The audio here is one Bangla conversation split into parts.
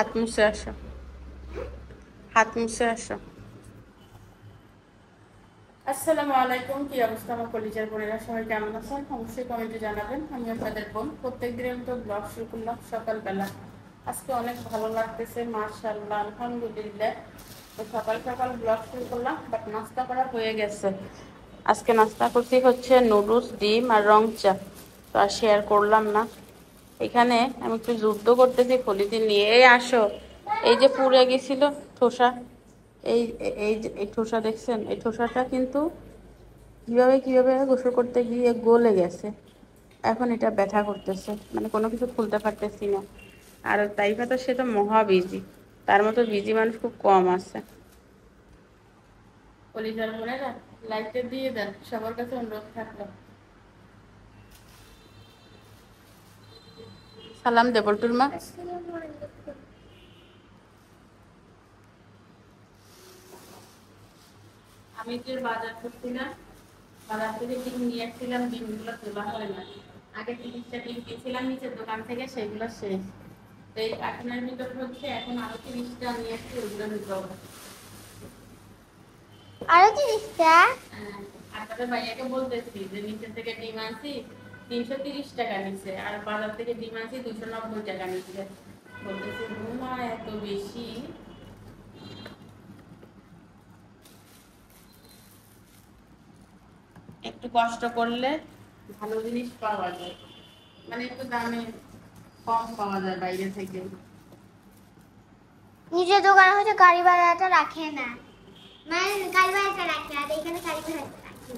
হাত মুছে আসো, হাত মুছে আসো। আসসালামু আলাইকুম, কি অবস্থা আমার কলিজার বোনেরা? সবাই কেমন আছেন? অবশ্যই কমেন্টে জানাবেন। আমি আপনাদের বোন, প্রত্যেক দিনের মতো ব্লগ শুরু করলাম সকালবেলা। আজকে অনেক ভালো লাগতেছে, মাশাআল্লাহ, আলহামদুলিল্লাহ। তো সকাল সকাল ব্লগ শুরু করলাম, বাট নাস্তা করা হয়ে গেছে। আজকে নাস্তা করতে হচ্ছে নুডলস, ডিম আর রং চা। তো আর শেয়ার করলাম না। এখানে আমি একটু যুদ্ধ করতেছি পলিথিন নিয়ে। এই আসো, এই যে পুড়ে গেছিল ঠোসা, এই এই ঠোসা দেখছেন? এই ঠোসাটা কিন্তু কিভাবে কিভাবে গোসল করতে গিয়ে গলে গেছে। এখন এটা ব্যথা করতেছে, মানে কোনো কিছু খুলতে পারতেছি না। আর তাইফা তো সে তো মহা বিজি, তার মতো বিজি মানুষ খুব কম আছে। কলিজার বোনেরা, লাইটটা দিয়ে দেন, সবার কাছে অনুরোধ থাকলো। সালাম দে বল্টুর মা। আমি যে বাজার করছিলাম, বাজার থেকে ডিম নিয়ে আসছিলাম, ডিমগুলো তোলা হয় না। আগে 30টা ডিম কিনছিলাম নিচের দোকান থেকে, সেগুলো শেষ। তো এই কার্টুনের ভিতর হচ্ছে এখন আরো 30টা নিয়ে আসছি, ওগুলো নিতে হবে। আরো 30টা? আপনাদের ভাইয়াকে বলতেছি যে নিচে থেকে ডিম আনছি 330 টাকা নিচ্ছে, আর বাজার থেকে ডিম আনছি 290 টাকা নিচ্ছে। বলতেছি মা এত বেশি। একটু কষ্ট করলে ভালো জিনিস পাওয়া যায়, মানে একটু দামে কম পাওয়া যায় বাইরে থেকে। নিজের দোকানে হচ্ছে গাড়ি ভাড়াটা রাখে না, মানে গাড়ি ভাড়াটা রাখে, আর এখানে গাড়ি ভাড়াটা রাখে।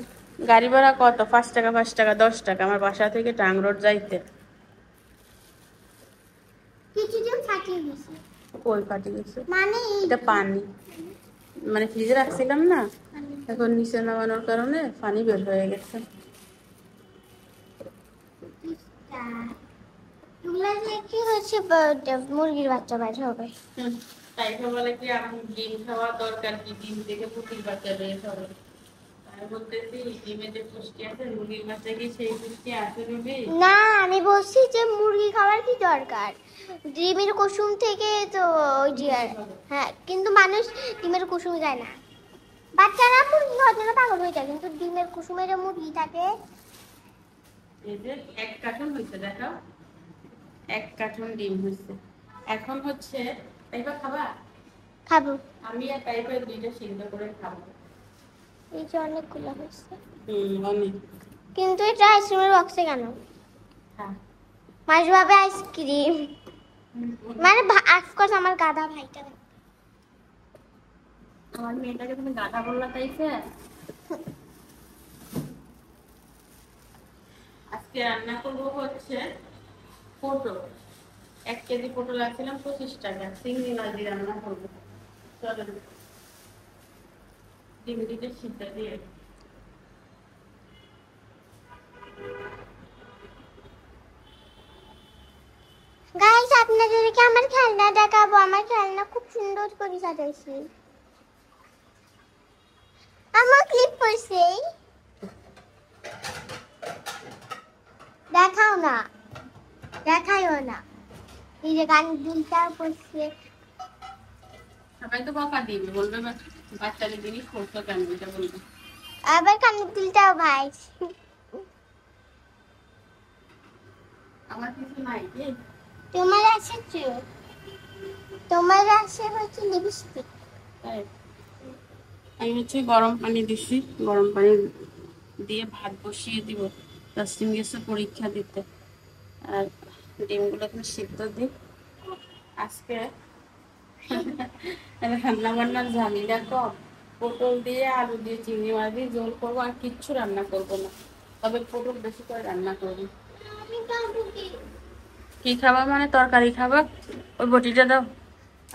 গাড়ি ভাড়া কত? 5 টাকা, 5 টাকা, 10 টাকা। আমার বাসা থেকে টাং রোড যাইতে। কিছুদিন ফাটিয়ে গেছে। ওই ফাটি গেছে মানে এটা পানি, মানে ফ্রিজে রাখছিলাম না, এখন নিচে নামানোর কারণে পানি বের হয়ে গেছে। এগুলা দিয়ে কি হচ্ছে, মুরগির বাচ্চা বাইর হবে। তাই বলে কি আমি ডিম খাওয়া দরকার, কি ডিম থেকে পুঁটির বাচ্চা বের হবে? আমি বলতেছি ডিমে যে পুষ্টি আছে, মুরগির বাচ্চা কি সেই পুষ্টি আছে রুবি? না, আমি বলছি যে মুরগি খাবার কি দরকার, ডিমের কুসুম থেকে তো ওই যে, হ্যাঁ, কিন্তু মানুষ ডিমের কুসুম খায় না। বাচ্চারা মুরগি খাওয়ার জন্য পাগল হয়ে যায়, কিন্তু ডিমের কুসুমের যে মুরগি থাকে। এই যে এক কার্টন হয়েছে, দেখো, এক কার্টন ডিম হয়েছে। এখন হচ্ছে তাইবা খাবা? খাবো। আমি আর তাইবা দুইটা সিদ্ধ করে খাবো। এই যে অনেকগুলো হয়েছে। অনেক। কিন্তু এটা আইসক্রিমের বক্সে কেন? হ্যাঁ, মাস ভাবে আইসক্রিম, মানে আফকোর্স আমার গাধা ভাইটা। আমার মেয়েটাকে তুমি গাধা বললা তাইছে। আজকে রান্না করবো হচ্ছে পটল। 1 কেজি পটল রাখছিলাম 25 টাকা, চিংড়ি মাছ দিয়ে রান্না করবো। চলো ডিম দিতে সিদ্ধ দিয়ে। গাইস, আপনাদেরকে আমার খেলনা দেখাবো। আমার খেলনা খুব সুন্দর করে সাজাইছি। আমার ক্লিপ পড়ছে, দেখাও না, দেখাইও না। এই যে গান দুলটা পড়ছে। সবাই তো বকা দিবে, বলবে বাচ্চাদের জিনিস করতো কেন, এটা বলবে। আবার কানের দুলটাও ভাই। আমার কিছু নাই কি? তোমার আছে তো, তোমার আছে হচ্ছে লিপস্টিক। তাই আমি হচ্ছে গরম পানি দিছি, গরম পানি দিয়ে ভাত বসিয়ে দিব তাসলিম গেছে পরীক্ষা দিতে। আর ডিমগুলো এখন সিদ্ধ দিই। আজকে রান্না বান্নার ঝামেলা কম, পটল দিয়ে আলু দিয়ে চিংড়ি মাছ দিয়ে ঝোল করবো, আর কিচ্ছু রান্না করবো না। তবে পটল বেশি করে রান্না করবো। কি খাবা মানে? তরকারি খাবা? ওই বটিটা দাও,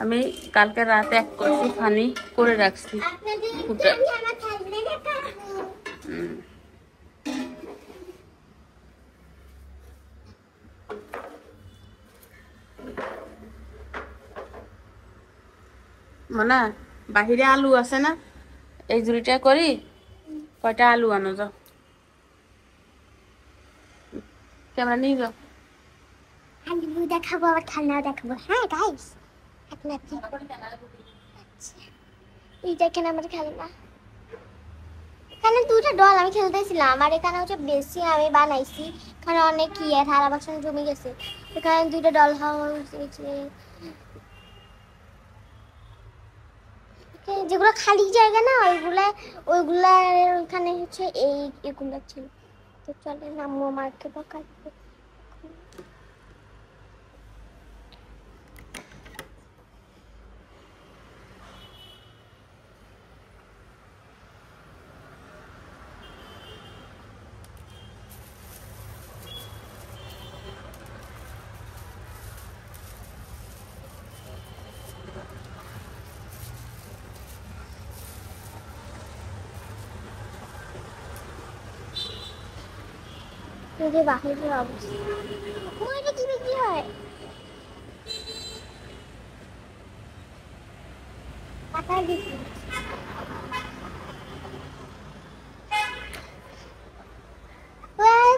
আমি কালকে রাতে 1 কলসি পানি করে রাখছি। মনা, বাহিরে আলু আছে না? এই ঝুড়িটা করি, কয়টা আলু আনো যাও, ক্যামেরা নিয়ে যাও। আলু দেখাবো, আবার খেলনাও দেখাবো। হ্যাঁ গাইস, নাতি। এই দেখেন আমার খেলনা, এখানে দুটো ডল আমি খেলতেছিলাম। আর এখানে হচ্ছে বেশি আমি বানাইছি, এখানে অনেক কি থালা বাসন জমে গেছে। এখানে দুটো ডল হয়েছে, যেগুলো খালি জায়গা না ওইগুলা ওইখানে হচ্ছে এগুলো ছিল। তো চলে নামবো মার্কে বা কাটবো। যে বাহিরের অবস্থা, এটা কি বিক্রি হয়? কাঁঠাল বিক্রি,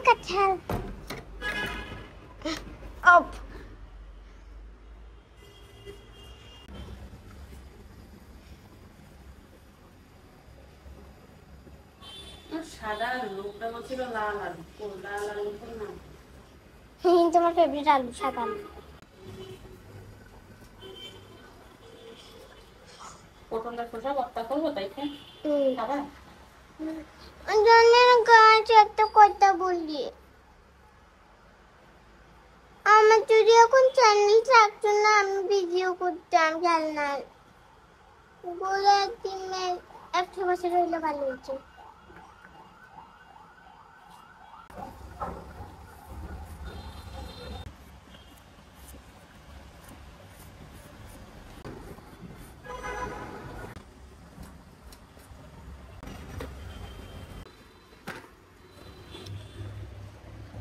কাঁঠাল অপ। সাদা আলু, ওটা বলছিল লাল আলু। লাল আলু তো না। তোমার ফেভারিট আলু সাদা আলু। পটলের খোসা ভর্তা করবো, তাই তো খাবা? জনের কাছে একটা কথা বলি, আমার যদি এখন চ্যানেল থাকতো না, আমি ভিডিও করতাম খেলনার। বলে একদিন 1 বছর হইলে ভালো হয়েছে।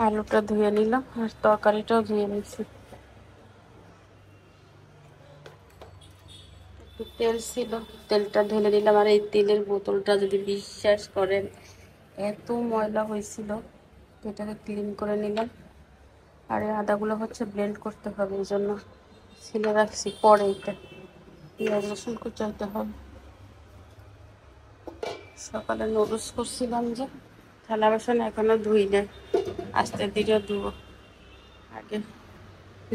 আলুটা ধুয়ে নিলাম আর তরকারিটাও ধুয়ে নিচ্ছি। একটু তেল ছিল, তেলটা ঢেলে দিলাম। আর এই তেলের বোতলটা যদি বিশ্বাস করেন এত ময়লা হয়েছিল, এটাকে ক্লিন করে নিলাম। আর এই আদাগুলো হচ্ছে ব্লেন্ড করতে হবে, এই জন্য ছিলে রাখছি। পরে এটা পেঁয়াজ রসুন কুচাইতে হবে। সকালে নুডলস করছিলাম, যে থালা বাসন এখনো ধুই নাই, আস্তে ধীরে ধুবো। আগে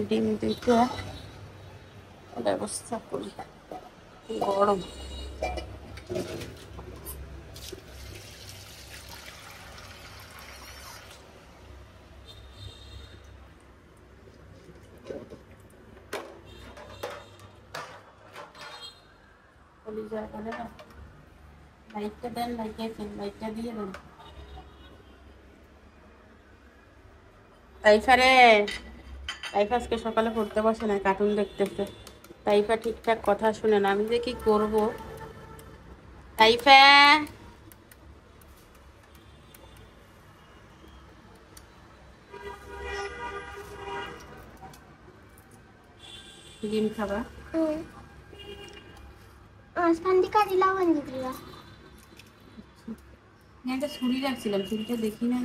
ডিম দিতে ব্যবস্থা করি, গরম। লাইটটা দেন, লাইটটা দিয়ে দেন। তাইফারে, তাইফা আজকে সকালে পড়তে বসে না, কার্টুন দেখতেছে। তাইফা ঠিকঠাক কথা শুনে না, আমি যে কি করবো। তাইফা, ডিম খাবা? একটা ছুরি রাখছিলাম, ছুরিটা দেখি না।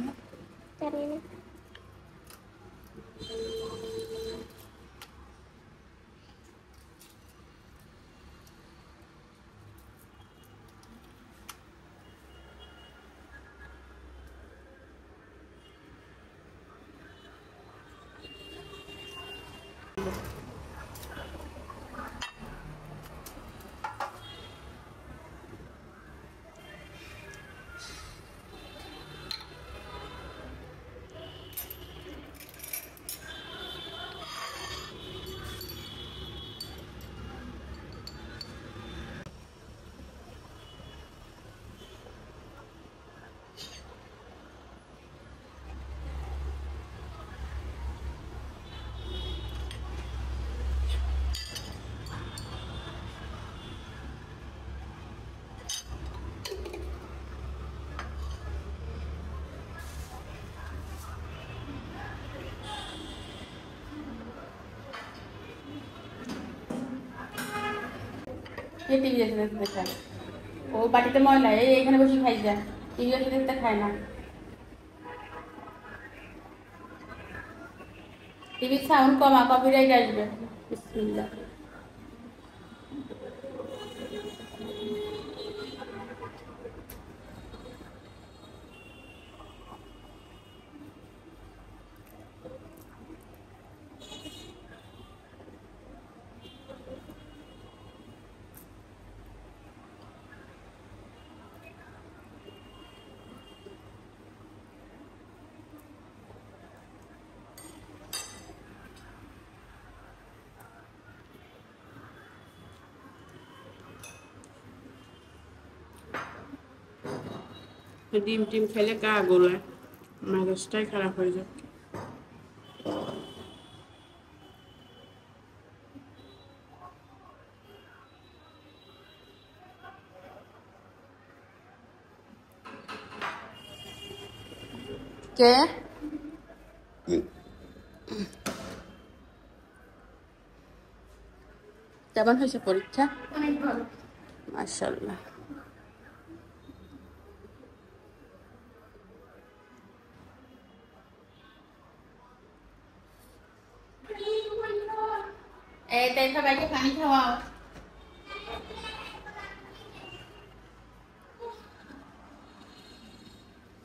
টিভি দেখতে দেখতে খায়। ও বাটিতে ময়লা, এখানে বসে খাই যায়। টিভি দেখতে দেখতে খায় না। টিভির সাউন্ড কমা, কপিরাইট আসবে। বিসমিল্লাহ। ডিম টিম খেলে গা গোলায়, মেজাজটাই খারাপ হয়ে যায়। কে কেমন হয়েছে পরীক্ষা? অনেক ভালো। মাশাআল্লাহ। এই তাই সবাইকে পানি খাওয়াও।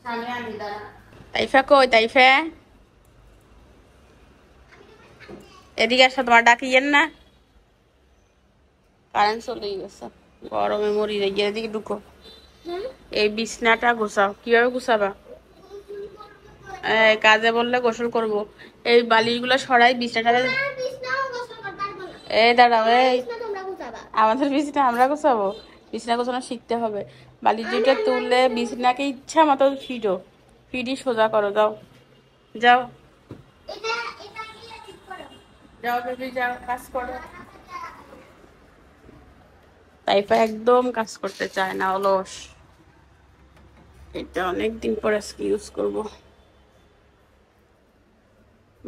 সামনে আনি দাঁড়া। তাইফা কই? তাইফা এদিকে আসো, তোমার ডাকিয়েন না। কারেন্ট চলে গেছে, গরমে মরি যাই। এদিকে ঢুকো। এই বিছনাটা গোছাও। কিভাবে গোছাবা? কাজে বললে গোসল করব। এই বালিশগুলো সরাই বিছনাটা। এই দাঁড়াও, এই আমাদের বিছনা আমরা গোছাবো? বিছনা গোছানো শিখতে হবে। বালিশ দুইটা তুললে বিছনাকে ইচ্ছা মতো ফিডি সোজা করো। যাও যাও যাও বেবি, যাও কাজ করো। তাইফা একদম কাজ করতে চায় না, অলস। এটা অনেকদিন পরে আজকে ইউজ করবো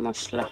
মশলা।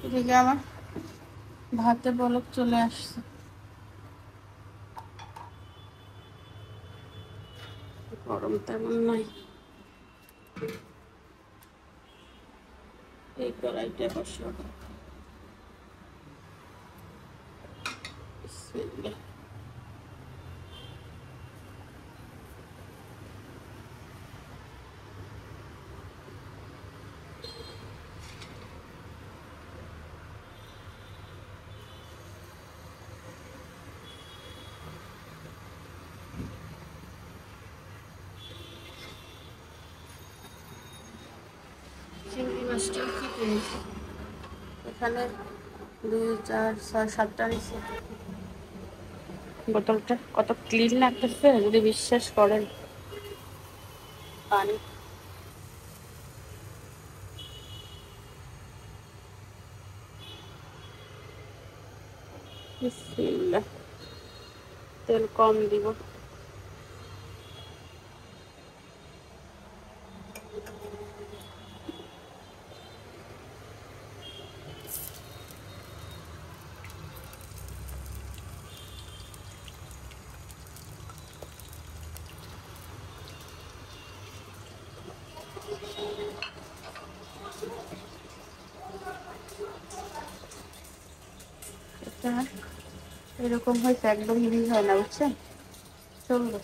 এদিকে আমার ভাতে বলক চলে আসছে। গরম তেমন নাই। এই কড়াইটা বসো। বিসমিল্লাহ। চিংড়ি মাছটা কি কিনেছি এখানে? 2 4 6 7টা নিচ্ছে। বোতলটা কত ক্লিন লাগতেছে যদি বিশ্বাস করেন। পানি বিসমিল্লাহ। তেল কম দিব। এরকম হয়েছে, একদম ইউজ হয় না, বুঝছেন? চলবে।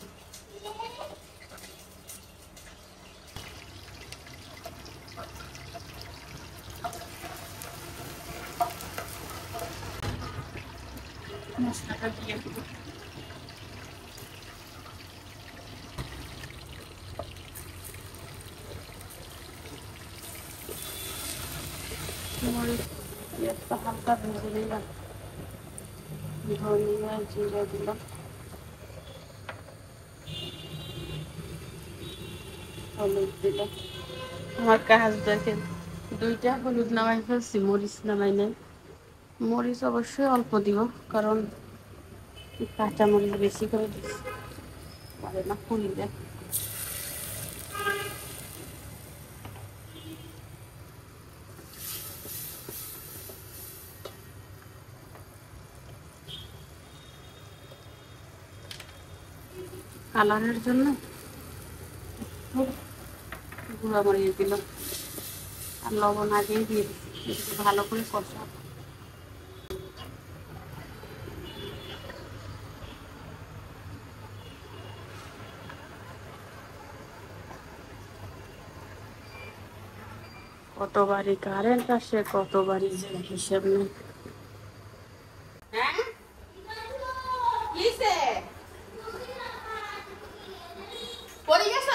মশলাটা দিয়ে দেবো। পেঁয়াজটা হালকা ভেজে দিলাম, ধনিয়া জিরা দিলাম, হলুদ দিলাম। আমার কাজ দেখেন, 2টা হলুদ নামাই ফেলছি, মরিচ নামাই নাই। মরিচ অবশ্যই অল্প দিব, কারণ কাঁচা মরিচ বেশি করে দিচ্ছি, পারে না ফুলি দেয়। কালারের জন্য গুঁড়া মরিচ দিল আর লবণ আগেই দিয়ে দিচ্ছি, ভালো করে কষা। কতবারই কারেন্ট আসে, কতবারই যে হিসেব নেই। হ্যাঁ কিসে পড়ে গেছ?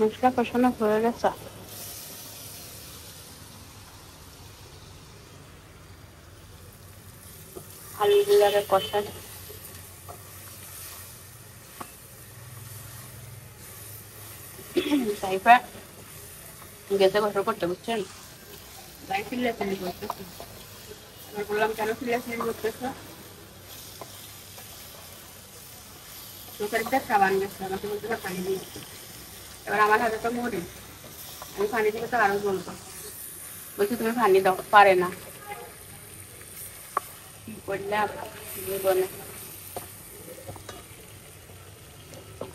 মশলা কষানো হয়ে গেছে। আলুগুলারে কষান। তাইপা গেছে কষা করতে, বুঝছেন? তাই ফিরলে তুমি করতেছো, আমি বললাম কেন ফিরলে ফিরে করতেছো? চোখের সাবান গেছে, আমাকে বলতে পানি দিয়েছে। এবার আমার হাতে তো মরে, আমি পানি দিলে তো আরো বলবো, বলছি তুমি পানি দাও, পারে না। কি করলাম জীবনে।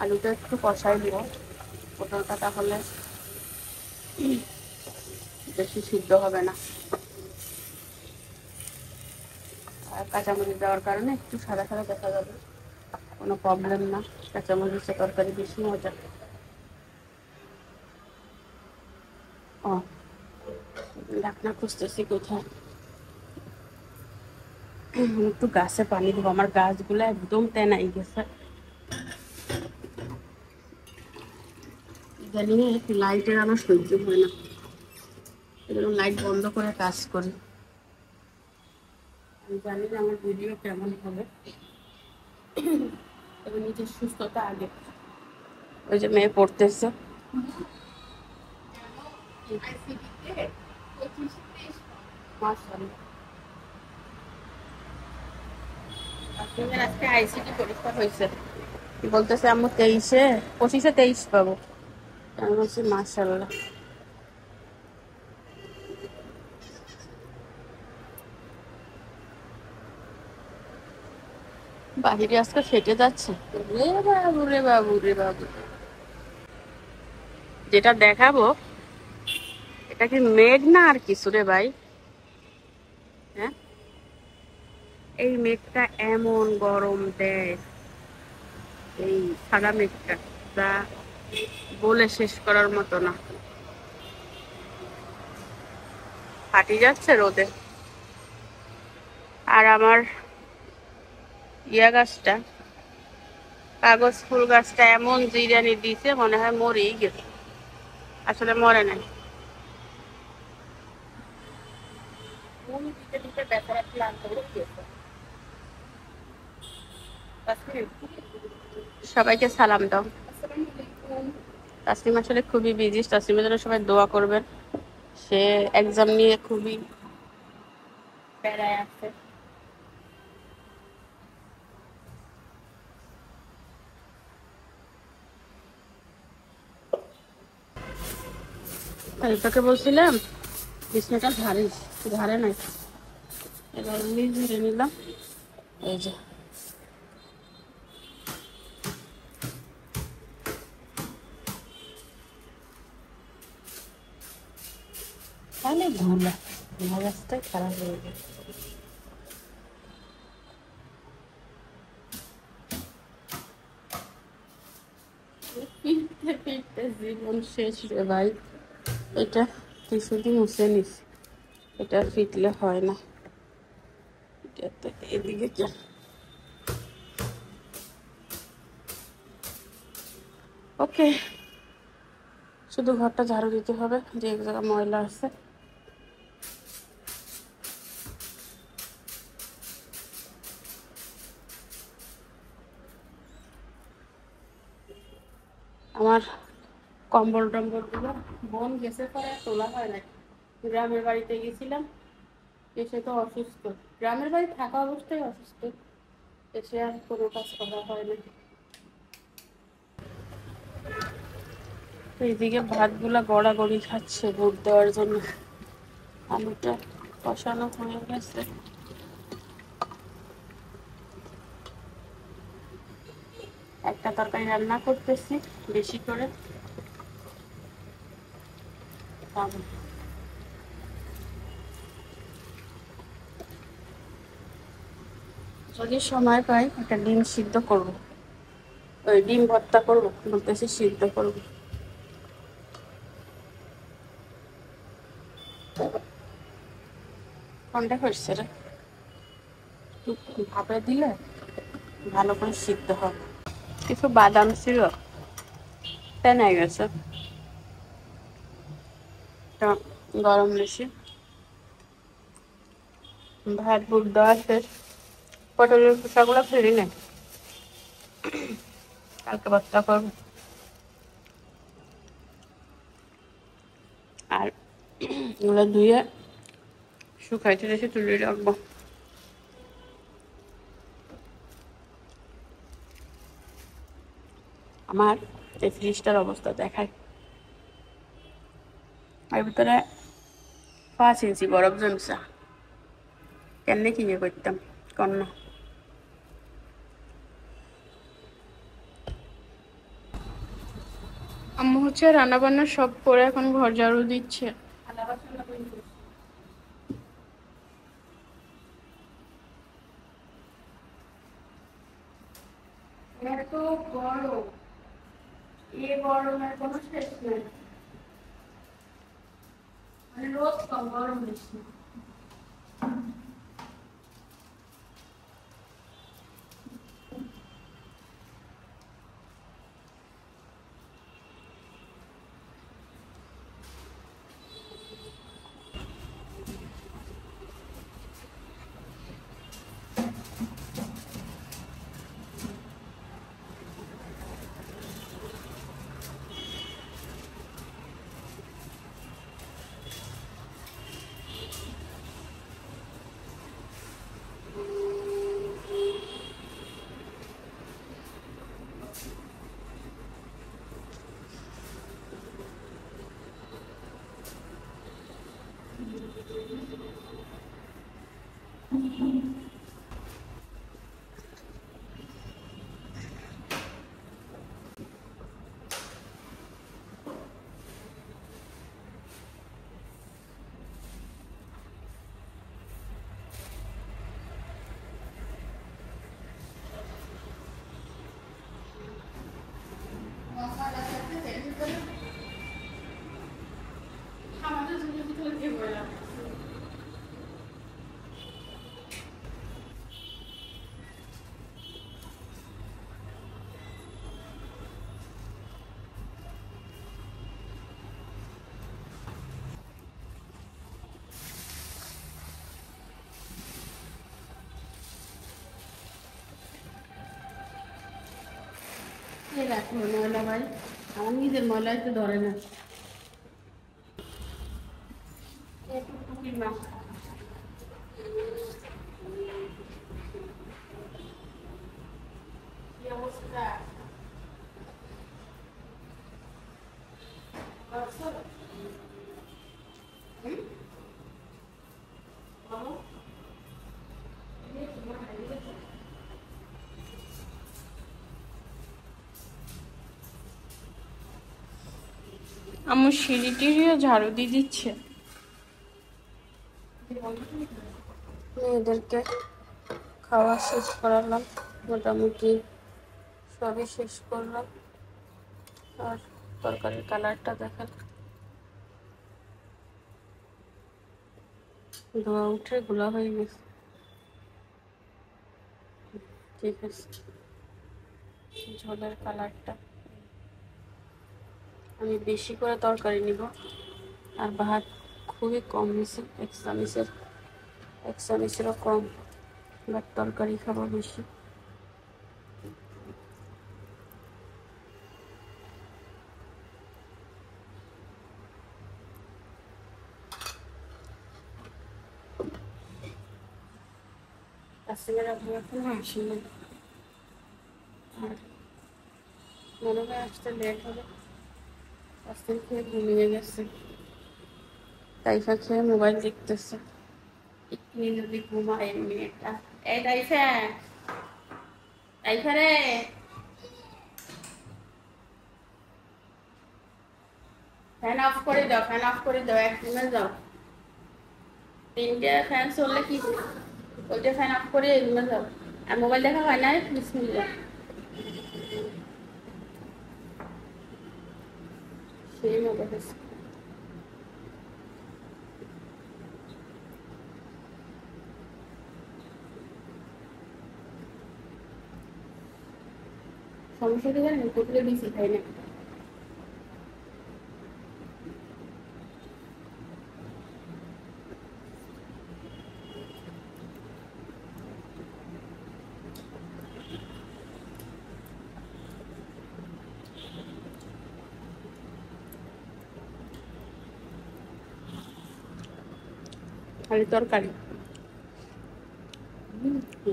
আলুটা একটু কষাই দিব, পটলটা তাহলে বেশি সিদ্ধ হবে না। আর কাঁচামরিচ দেওয়ার কারণে একটু সাদা সাদা দেখা যাবে, কোনো প্রবলেম না। কাঁচামরিচের তরকারি বেশি মজা। ও ঢাকনা খুঁজতেছি কোথায়। একটু গাছে পানি দেবো, আমার গাছগুলো একদম তেনাই গেছে। ইদানিং লাইটের আমার সহ্য হয় না, এজন্য লাইট বন্ধ করে কাজ করি। আমি জানি না আমার ভিডিও কেমন হবে, তবে নিজের সুস্থতা আগে। ওই যে মেয়ে পড়তেছে, আজকে আইসিটি পরীক্ষা হয়েছে, বলতেছে আমি 25-23 পাবো। আমি বলছি মাশাআল্লাহ। বাহিরে আজকে ফেটে যাচ্ছে, রে বাবু রে বাবু রে বাবু। যেটা দেখাবো এটা কি মেঘ না আর কিছু রে ভাই? হ্যাঁ, এই মেঘটা এমন গরম দেয়, এই সাদা মেঘটা, যা বলে শেষ করার মতো না। ফাটি যাচ্ছে রোদে। আর আমার ইয়া গাছটা, কাগজ ফুল গাছটা এমন জিরানি দিছে মনে হয় মরেই গেছে, আসলে মরে নাই। সবাইকে সালাম দাও। তাসলিম আসলে খুবই বিজি, তাসলিমের জন্য সবাই দোয়া করবেন। সে এক্সাম নিয়ে খুবই প্যারায় আছে। তোকে বলছিলাম বিছনাটা ঝাড়ে নাই, এবার ঝেড়ে নিলাম। এই যে তাহলে ধুলা রাস্তায় খারাপ হয়ে গেছে। ফিরতে ফিরতে জীবন শেষ রে ভাই। এটা টিস্যুটি মুছে নিস, এটা ফিটলে হয় না। এদিকে কে ওকে, শুধু ঘরটা ঝাড়ু দিতে হবে, যে এক জায়গায় ময়লা আছে। আমার কম্বল টম্বল গুলো বোন গেছে পরে তোলা হয় না। গ্রামের বাড়িতে গেছিলাম, এসে তো অসুস্থ। গ্রামের বাড়ি থাকা অবস্থায় অসুস্থ, এসে আর কোনো কাজ করা হয় না। এইদিকে ভাতগুলা গড়াগড়ি খাচ্ছে বুট দেওয়ার জন্য। আলুটা কষানো হয়ে গেছে। একটা তরকারি রান্না করতেছি বেশি করে। যদি সময় পাই একটা ডিম সিদ্ধ করবো, ওই ডিম ভর্তা করবো বলতেছি, সিদ্ধ করবো। কোনটা করছে রে? ভাপে দিলে ভালো করে সিদ্ধ হবে। কিছু বাদাম ছিল, তেনাই গেছে। গরম বেশি, ভাত বুট দেওয়া শেষ। পটলের খোসাগুলো ফেলি না, কালকে ভর্তা করবো। আর এগুলো ধুয়ে শুকাইতে রেখে তুলে রাখবো। আমার এই ফ্রিজটার অবস্থা দেখায়, এর ভিতরে 5 ইঞ্চি বরফ জমছে। কেমনে কি ইয়ে করতাম কন্যা। আম্মু হচ্ছে রান্না বান্না সব করে এখন ঘর ঝাড়ু দিচ্ছে। এত গরম, এ গরমের কোনো শেষ নেই। মানে রোদ কম, গরম বেশি। ময়লা ভাই, আমার নিজের ময়লায় তো ধরে না। কি অবস্থা? আমার সিঁড়ি টিড়িও ঝাড়ু দিয়ে দিচ্ছে। মেয়েদেরকে খাওয়া শেষ করালাম, মোটামুটি সবই শেষ করলাম। আর তরকারির কালারটা দেখেন, ধোয়া উঠে গোলা হয়ে গেছে। ঠিক আছে, ঝোলের কালারটা আমি বেশি করে তরকারি নিব, আর ভাত খুবই কম নিছি, এক চামচেরও কম, বাট তরকারি খাবো বেশি। কাস্টমার আপনি এখন আসেনি, আর মনে হয় আসতে লেট হবে। আজকে খেয়ে ঘুমিয়ে গেছে, তাইফা খেয়ে মোবাইল দেখতেছে। একটু যদি ঘুমায় মেয়েটা। এই তাইফা, তাইফা রে, ফ্যান অফ করে দাও, ফ্যান অফ করে দাও, এক রুমে যাও। তিনটে ফ্যান চললে কি, ওইটা ফ্যান অফ করে এই রুমে যাও। আর মোবাইল দেখা হয় না, বিসমিল্লাহ। সেই মোবাইল সমস্যা কি জানেন, কুকুরে বেশি খাই না। খালি তরকারি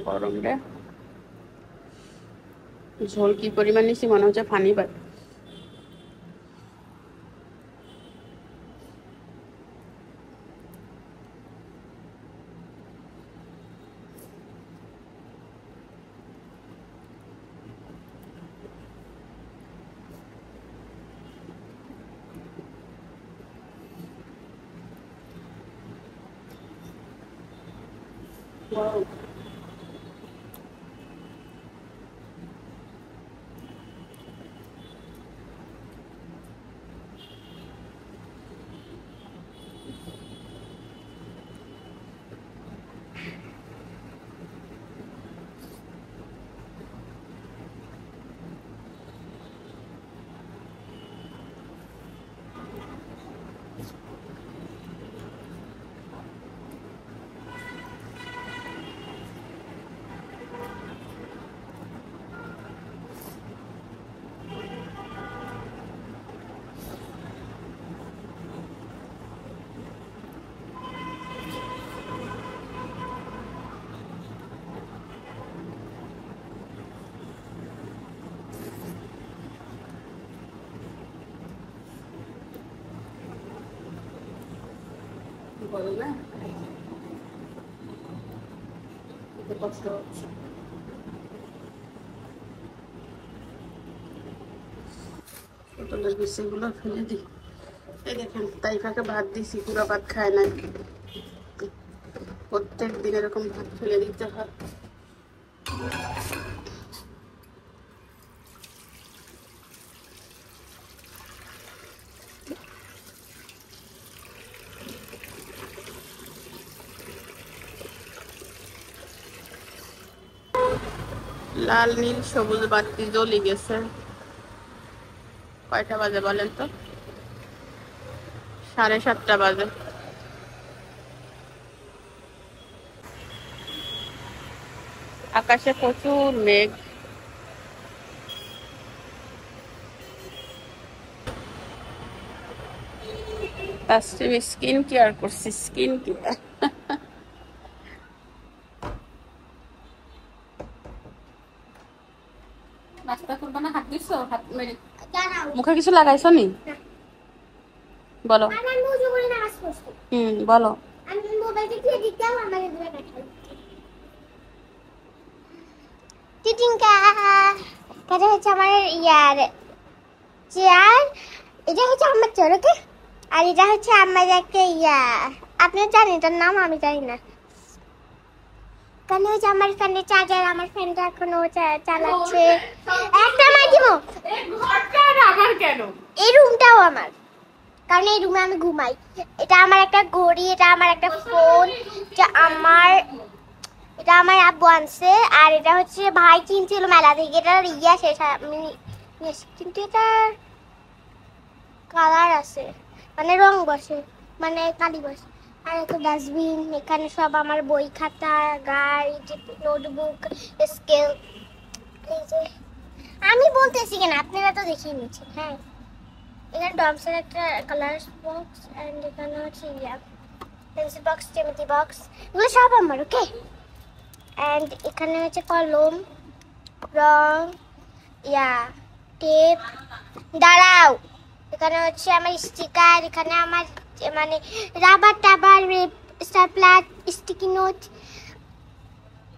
গরম রে, ঝোল কি পরিমাণ নিছি মনে হচ্ছে ফানি বাট। গরম গরম না, কষ্ট হচ্ছে। পটলের বিচিগুলো ফেলে দিই। এই দেখেন তাইফাকে ভাত দিছি, পুরো ভাত খায় না। প্রত্যেক দিন এরকম ভাত ফেলে দিতে হয়। লাল নীল সবুজ বাতি জ্বলে গেছে। কয়টা বাজে বলেন তো? 7:30 বাজে। আকাশে প্রচুর মেঘ। তাসরিম স্কিন কেয়ার করছি, স্কিন কেয়ার। নাস্তা করবে না? হাত দিছো? হাত মেরে মুখে কিছু লাগাইছো নি? বলো। বলো। এটা হচ্ছে আমার ইয়ার চেয়ার, এটা হচ্ছে আমার চেয়ার, ওকে। আর এটা হচ্ছে আমার একটা ইয়া, আপনি জানেন এটার নাম, আমি জানি না। কারণ হচ্ছে আমার ফ্যানের চার্জার, আমার ফ্যানটা এখনো চালাচ্ছে। একটা মাইকিমো, আমার কেন? এই রুমটাও আমার, কারণ এই রুমে আমি ঘুমাই। এটা আমার একটা ঘড়ি, এটা আমার একটা ফোন, এটা আমার আব্বু আনছে। আর এটা হচ্ছে ভাই কিনছিল মেলা থেকে, এটার ইয়া শেষ, কিন্তু এটা কালার আছে, মানে রং বসে, মানে কালি বসে। আর একটা ডাস্টবিন, এখানে সব আমার বই খাতা, গাইড, নোটবুক, স্কেল। এই যে আমি বলতেছি কেন, আপনারা তো দেখিয়ে নিচ্ছেন। হ্যাঁ, এখানে ডমসের একটা কালার বক্স, এন্ড এখানে হচ্ছে ইয়া পেন্সিল বক্স, জ্যামিতি বক্স, এগুলো সব আমার, ওকে। অ্যান্ড এখানে হচ্ছে কলম, রং, টেপ, দাঁড়াও, এখানে হচ্ছে আমার স্টিকার, এখানে আমার মানে রাবার টাবার, স্টাপলার, স্টিকি নোট,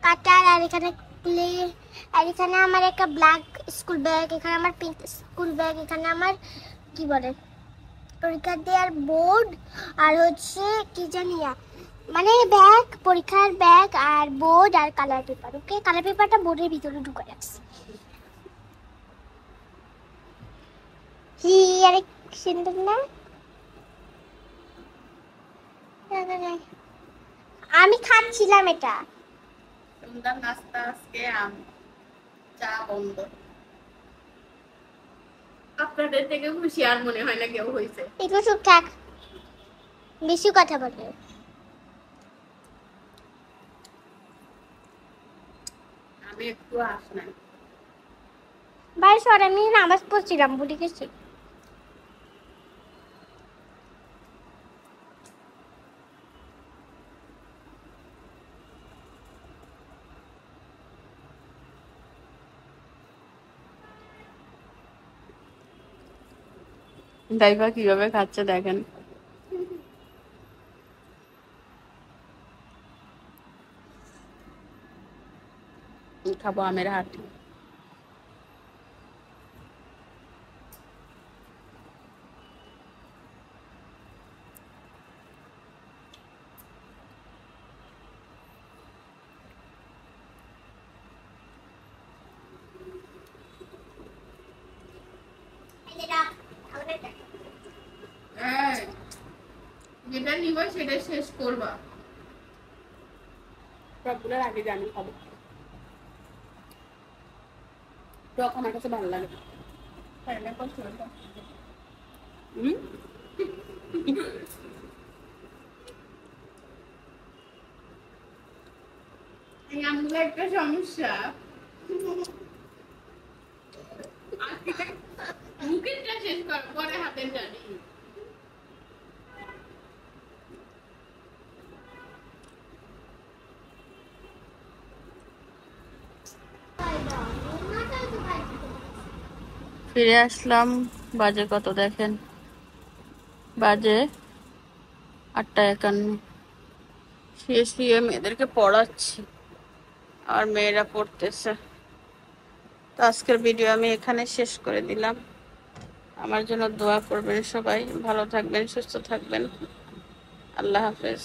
কাটার, আর এখানে ক্লে, আর এখানে আমার একটা ব্ল্যাক স্কুল ব্যাগ, এখানে আমার পিঙ্ক স্কুল ব্যাগ, এখানে আমার কি বলে পরীক্ষা দেওয়ার বোর্ড, আর হচ্ছে কি জানি মানে ব্যাগ, পরীক্ষার ব্যাগ আর বোর্ড আর কালার পেপার। ওকে, কালার পেপারটা বোর্ডের ভিতরে ঢুকে রাখছি। কি আরে সুন্দর না? আমি খাচ্ছিলাম এটা। সুন্দর নাস্তা আজকে চা বন্ধ। আপনাদের থেকে খুশি আর মনে হয় না কেউ হয়েছে। একটু চুপ থাক, বেশি কথা বলে। আমি একটু আসলাম ভাই সর, আমি নামাজ পড়ছিলাম, ভুলে গেছি। দাইবা কিভাবে খাচ্ছে দেখেন। খাবো আমের হাট। যেটা নিব সেটা শেষ করবা, সবগুলোর আগে জানি খাবো। টক আমার কাছে ভালো লাগে। আমগুলো একটা সমস্যা, মুখেরটা শেষ কর, পরে হাতের জানি। ফিরে আসলাম, বাজে কত দেখেন, বাজে 8:51। শুয়ে মেয়েদেরকে পড়াচ্ছি আর মেয়েরা পড়তেছে। তো আজকের ভিডিও আমি এখানে শেষ করে দিলাম। আমার জন্য দোয়া করবেন সবাই, ভালো থাকবেন, সুস্থ থাকবেন। আল্লাহ হাফেজ।